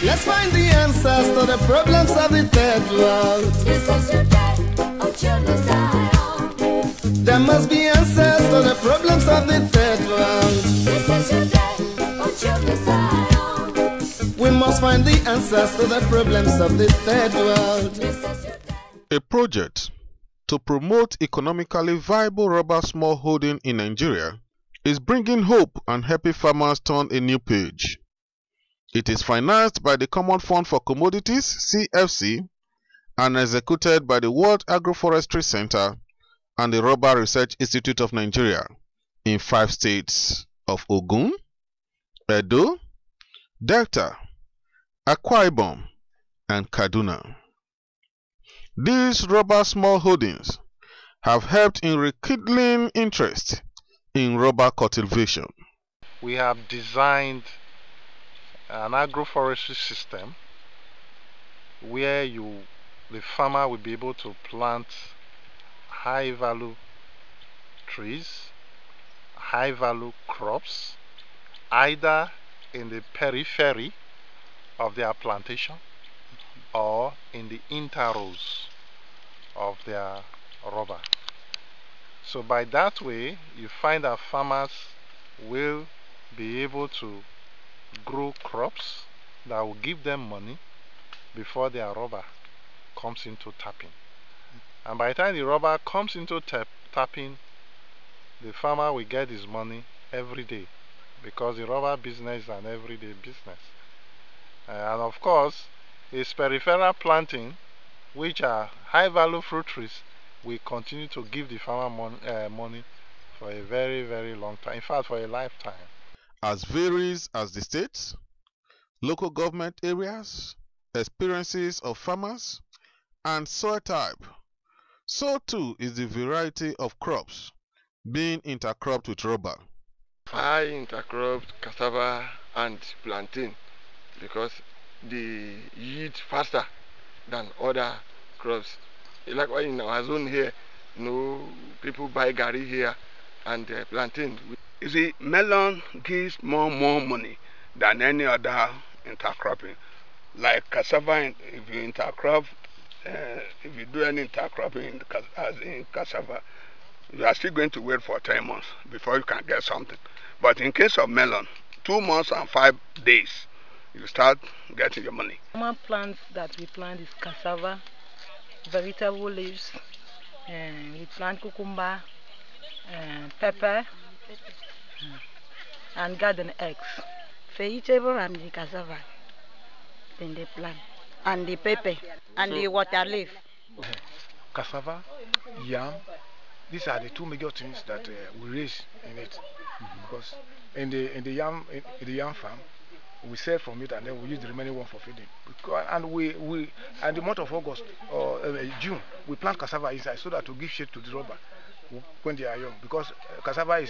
Let's find the answers to the problems of the third world. This is your day, oh children Zion. There must be answers to the problems of the third world. This is your day, oh children Zion. We must find the answers to the problems of the third world. This is your day. A project to promote economically viable rubber smallholding in Nigeria is bringing hope and helping farmers turn a new page. It is financed by the Common Fund for Commodities (CFC) and executed by the World Agroforestry Center and the Rubber Research Institute of Nigeria in 5 states of Ogun, Edo, Delta, Akwa Ibom, and Kaduna. These rubber smallholdings have helped in rekindling interest in rubber cultivation. We have designed an agroforestry system where the farmer will be able to plant high value trees, high value crops, either in the periphery of their plantation or in the interrows of their rubber. So by that way, you find that farmers will be able to grow crops that will give them money before their rubber comes into tapping. And by the time the rubber comes into tapping, the farmer will get his money every day, because the rubber business is an everyday business. And of course, its peripheral planting, which are high value fruit trees, will continue to give the farmer money for a very, very long time, in fact for a lifetime. As varies as the states, local government areas, experiences of farmers, and soil type, so too is the variety of crops being intercropped with rubber. I intercropped cassava and plantain because they yield faster than other crops. Like in our zone here, people buy gari here and plantain. You see, melon gives more money than any other intercropping. Like cassava, if you intercrop, if you do any intercropping in cassava, you are still going to wait for 10 months before you can get something. But in case of melon, 2 months and 5 days, you start getting your money. Common plants that we plant is cassava, vegetable leaves, and we plant cucumber, pepper, and garden eggs. Vegetable and the cassava, then they plant, and the pepper, and the water leaf. Cassava, yam, these are the 2 major things that we raise in it. Because in the yam farm, we sell from it and then we use the remaining one for feeding. And and the month of August or June, we plant cassava inside so that to give shade to the rubber when they are young. Because cassava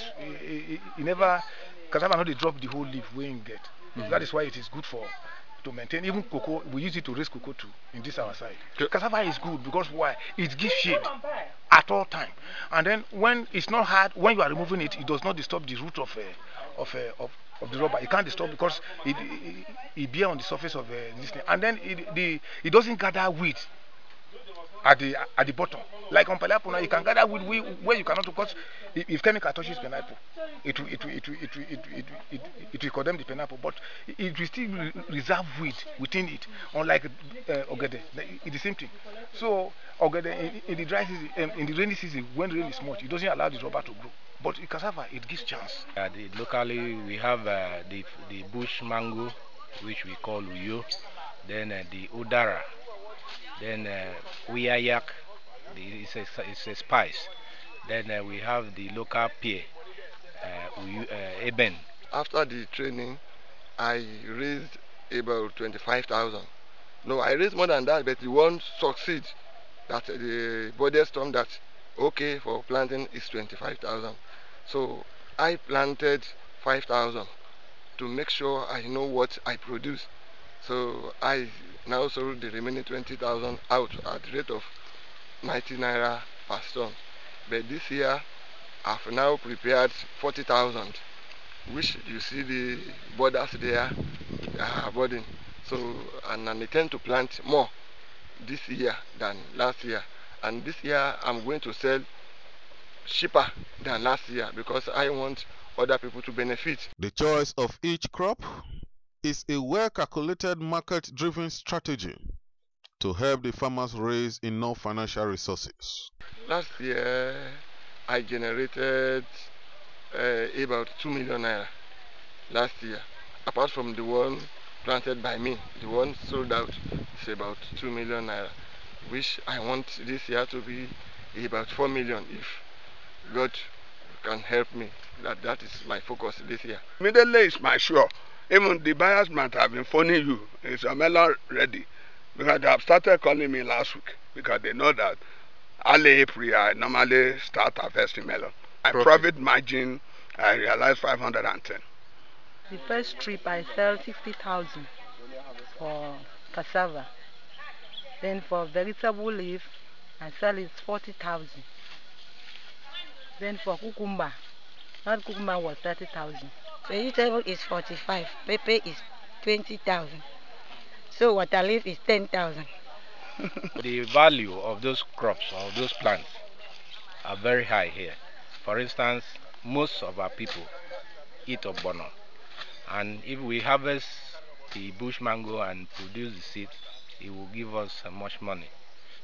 cassava not they drop the whole leaf when you get. That is why it is good to maintain. Even cocoa, we use it to raise cocoa too in this our side. Cassava is good because why? It gives shade at all time. And then when it's not hard, when you are removing it, it does not disturb the root of the rubber. It can't disturb because it bear on the surface of this thing. And then it doesn't gather weeds at the bottom. Like on pineapple now, you can gather weed where you cannot, because if chemical touches pineapple, it will condemn the pineapple, but it will still reserve weed within it. Unlike ogede, it's the same thing. So ogede in the dry season, in the rainy season, when rain is much, it doesn't allow the rubber to grow. But in cassava, it gives chance. Locally, we have the bush mango, which we call uyo, then the udara, then uyayak, it's a spice. Then we have the local pear, eben. After the training, I raised about 25,000. No, I raised more than that, but the one succeed. That the body storm that okay for planting is 25,000. So I planted 5,000 to make sure I know what I produce. So I now sold the remaining 20,000 out at the rate of 90 naira per ton. But this year I've now prepared 40,000, which you see the borders there are budding. So, and I intend to plant more this year than last year. And this year I'm going to sell cheaper than last year because I want other people to benefit. The choice of each crop is a well-calculated market-driven strategy to help the farmers raise enough financial resources. Last year I generated about 2 million naira last year. Apart from the one planted by me, the one sold out is about 2 million naira, which I want this year to be about 4 million if God can help me. That is my focus this year. Immediately it's my sure. Even the buyers might have been phoning you. Is your melon ready? Because they have started calling me last week because they know that early April I normally start harvesting melon. My profit margin I realized 510. The first trip I sell 60,000 for cassava. Then for vegetable leaf, I sell it 40,000. Then for cucumber, that cucumber was 30,000. Vegetable is 45, pepper is 20,000. So water leaf is 10,000. The value of those crops or those plants are very high here. For instance, most of our people eat ogbono, and if we harvest the bush mango and produce the seed, it will give us much money.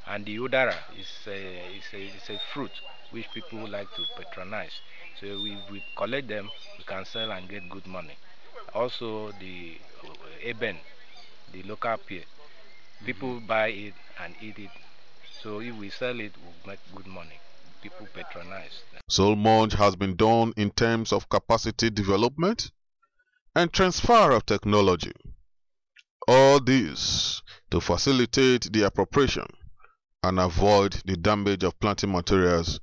And the udara is a fruit which people like to patronize. So we collect them, we can sell and get good money. Also the eben, the local pear, people buy it and eat it. So if we sell it, we'll make good money. People patronize. So much has been done in terms of capacity development and transfer of technology. All this to facilitate the appropriation and avoid the damage of planting materials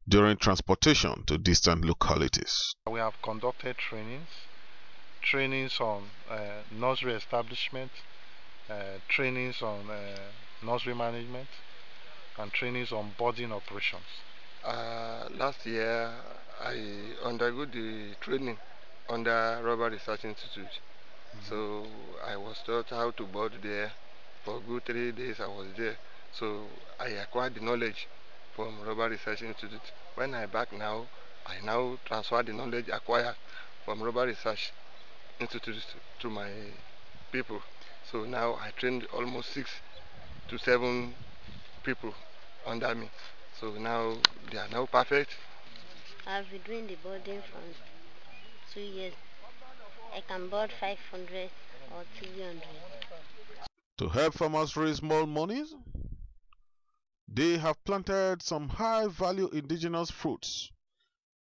during transportation to distant localities. We have conducted trainings on nursery establishment, trainings on nursery management, and trainings on boarding operations. Last year I undergo the training under Rubber Research Institute. So I was taught how to board there. For good 3 days I was there. So I acquired the knowledge from Rubber Research Institute. When I back now, I now transfer the knowledge acquired from Rubber Research Institute to my people. So now I trained almost 6 to 7 people under me. So now they are now perfect. I've been doing the boarding for 2 years. I can board 500 or 300. To help farmers raise more monies, they have planted some high-value indigenous fruits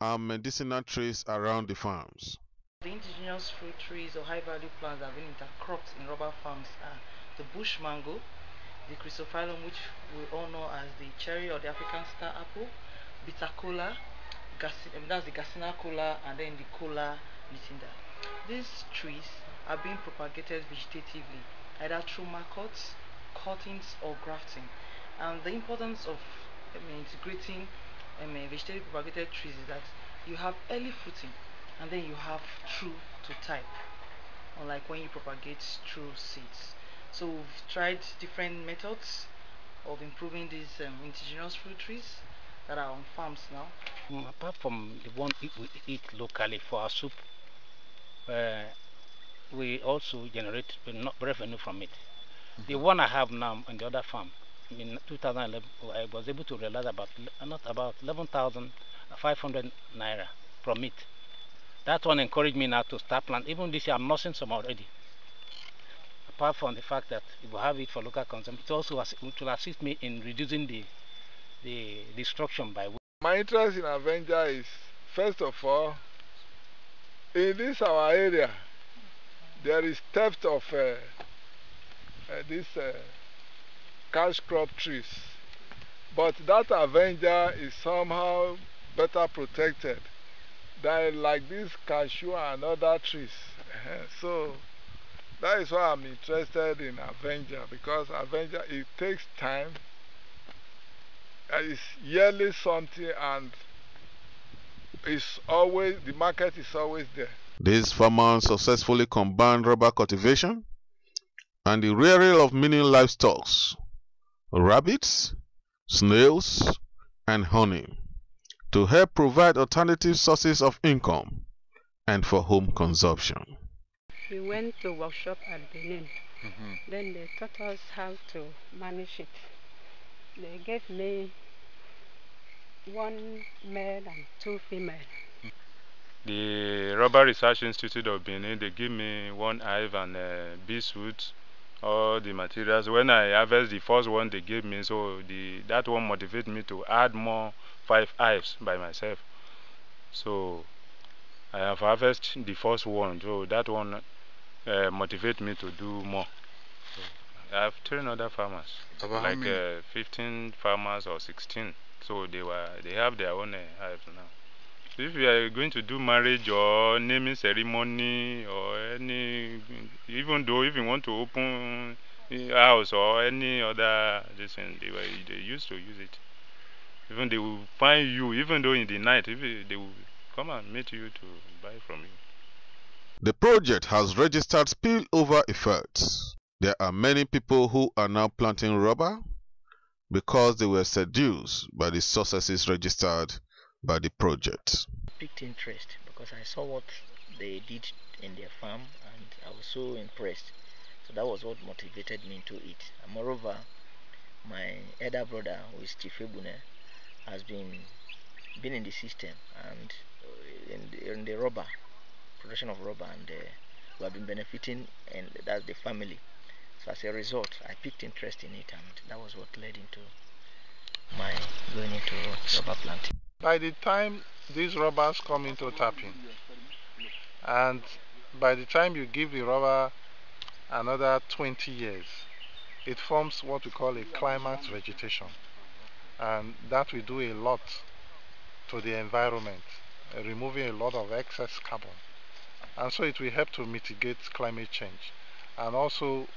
and medicinal trees around the farms. The indigenous fruit trees or high-value plants that have been intercropped in rubber farms are the bush mango, the chrysophyllum, which we all know as the cherry or the African star apple, bitter cola, that's the Garcinia cola, and then the cola nitida. These trees are being propagated vegetatively, either through marcots, cuttings, or grafting. And the importance of integrating vegetable propagated trees is that you have early fruiting and then you have true to type, unlike when you propagate through seeds. So we've tried different methods of improving these indigenous fruit trees that are on farms now. Apart from the one we eat locally for our soup, we also generate revenue from it. The one I have now on the other farm, in 2011, I was able to realize about 11,500 naira from it. That one encouraged me now to start planting. Even this year, I'm nursing some already. Apart from the fact that if we have it for local consumption, it also will assist me in reducing the destruction by. My interest in Avenger is, first of all, in this our area, there is theft of these cash crop trees. But that Avenger is somehow better protected than like this cashew and other trees. So that is why I'm interested in Avenger, because Avenger, it takes time, it's yearly something, and it's always, the market is always there. These farmers successfully combined rubber cultivation and the rearing of many livestock, rabbits, snails, and honey, to help provide alternative sources of income and for home consumption. We went to workshop at Benin. Then they taught us how to manage it. They gave me 1 male and 2 female. The Rubber Research Institute of Benin, they give me 1 hive and bee suit, all the materials. When I harvest the first one they gave me, so that one motivated me to add more 5 hives by myself. So I have harvested the first one, so that one motivated me to do more. So I have trained other farmers, like 15 farmers or 16. So they have their own hives now. So if you are going to do marriage or naming ceremony or any, even though if you want to open a house or any other thing, they used to use it. Even they will find you, even though in the night, they will come and meet you to buy from you. The project has registered spillover effects. There are many people who are now planting rubber because they were seduced by the successes registered by the project. Picked interest because I saw what they did in their farm and I was so impressed. So that was what motivated me into it. And moreover, my elder brother, who is Chief Ebune, has been in the system and in the rubber, production of rubber, and we have been benefiting, and that's the family. So as a result, I picked interest in it, and that was what led into my going into rubber planting. By the time these rubbers come into tapping, and by the time you give the rubber another 20 years, it forms what we call a climax vegetation, and that will do a lot to the environment, removing a lot of excess carbon, and so it will help to mitigate climate change. And also,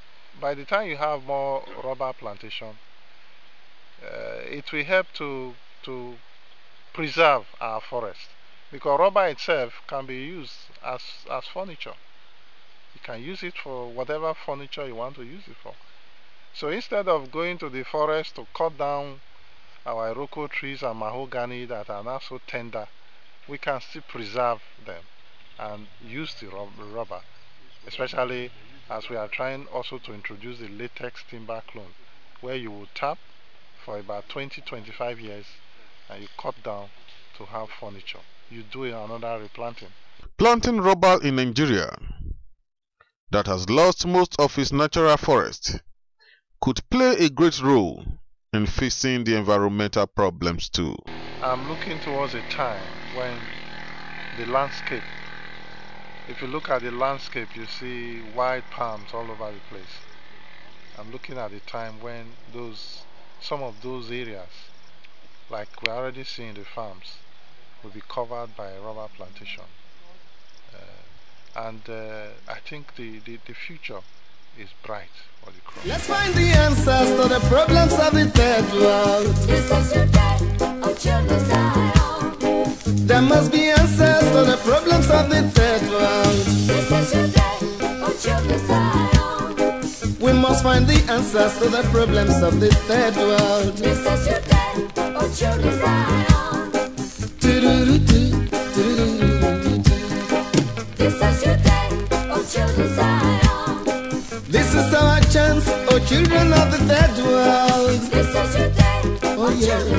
by the time you have more rubber plantation, it will help to preserve our forest, because rubber itself can be used as furniture. You can use it for whatever furniture you want to use it for. So instead of going to the forest to cut down our iroko trees and mahogany that are now so tender, we can still preserve them and use the rubber, especially as we are trying also to introduce the latex timber clone, where you will tap for about 20-25 years and you cut down to have furniture. You do another replanting. Planting rubber in Nigeria, that has lost most of its natural forest, could play a great role in fixing the environmental problems too. I'm looking towards a time when the landscape, if you look at the landscape, you see wide palms all over the place. I'm looking at the time when some of those areas, like we're already seeing the farms, will be covered by rubber plantation. I think the future is bright for the crop. Let's find the answers to the problems of the third world. This is your day, oh children Zion. There must be answers to the problems of the third world. This is your day, oh children Zion. We must find the answers to the problems of the third world. This is your day, oh children Zion. This is your day, oh children Zion. This is our chance, oh children of the third world. This is your day, oh yeah.